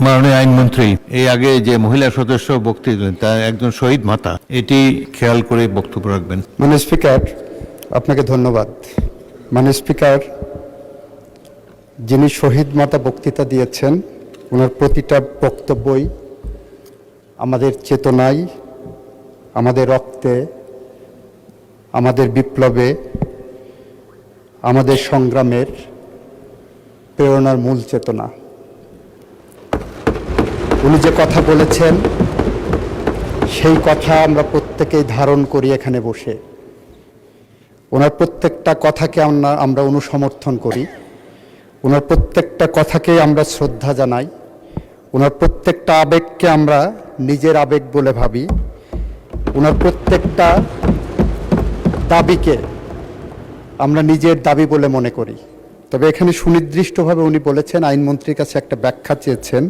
মাননীয় আইনমন্ত্রী, এই আগে যে মহিলা সদস্য বক্তব্য দিলেন তার একজন শহীদ মাতা, এটি খেয়াল করে বক্তব্য রাখবেন। মাননীয় স্পিকার, আপনাকে ধন্যবাদ। মাননীয় স্পিকার, যিনি শহীদ মাতা বক্তৃতা দিয়েছেন, ওনার প্রতিটা বক্তব্যই আমাদের চেতনায়, আমাদের রক্তে, আমাদের বিপ্লবে, আমাদের সংগ্রামের প্রেরণার মূল চেতনা। উনি যে কথা বলেছেন সেই কথা আমরা প্রত্যেকেই ধারণ করি এখানে বসে। ওনার প্রত্যেকটা কথাকে আমরা অনুসমর্থন করি, ওনার প্রত্যেকটা কথাকেই আমরা শ্রদ্ধা জানাই, ওনার প্রত্যেকটা আবেগকে আমরা নিজের আবেগ বলে ভাবি, ওনার প্রত্যেকটা দাবিকে আমরা নিজের দাবি বলে মনে করি। তবে এখানে সুনির্দিষ্টভাবে উনি বলেছেন, আইনমন্ত্রীর কাছে একটা ব্যাখ্যা চেয়েছেন,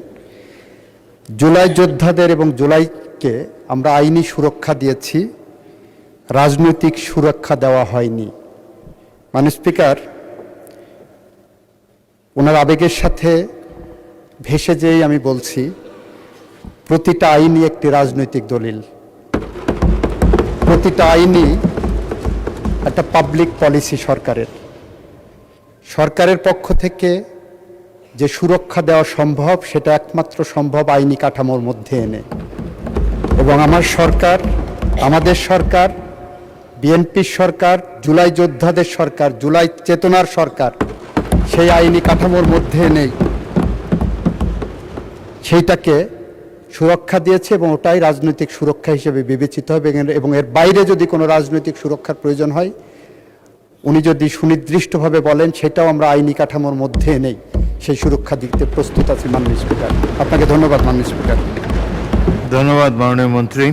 জুলাই যোদ্ধাদের এবং জুলাইকে আমরা আইনি সুরক্ষা দিয়েছি, রাজনৈতিক সুরক্ষা দেওয়া হয়নি। মাননীয় স্পিকার, ওনার আবেগের সাথে ভেসে যেই আমি বলছি, প্রতিটা আইনই একটি রাজনৈতিক দলিল, প্রতিটা আইনই একটা পাবলিক পলিসি। সরকারের পক্ষ থেকে যে সুরক্ষা দেওয়া সম্ভব, সেটা একমাত্র সম্ভব আইনি কাঠামোর মধ্যে এনে। এবং আমাদের সরকার, বিএনপির সরকার, জুলাই যোদ্ধাদের সরকার, জুলাই চেতনার সরকার সেই আইনি কাঠামোর মধ্যে এনে সেইটাকে সুরক্ষা দিয়েছে এবং ওটাই রাজনৈতিক সুরক্ষা হিসেবে বিবেচিত হবে। এবং এর বাইরে যদি কোনো রাজনৈতিক সুরক্ষার প্রয়োজন হয়, উনি যদি সুনির্দিষ্টভাবে বলেন, সেটাও আমরা আইনি কাঠামোর মধ্যে এনেই সেই সুরক্ষা দিতে প্রস্তুত আছি। মাননীয় স্পিকার, আপনাকে ধন্যবাদ। মাননীয় স্পিকার, ধন্যবাদ মাননীয় মন্ত্রী।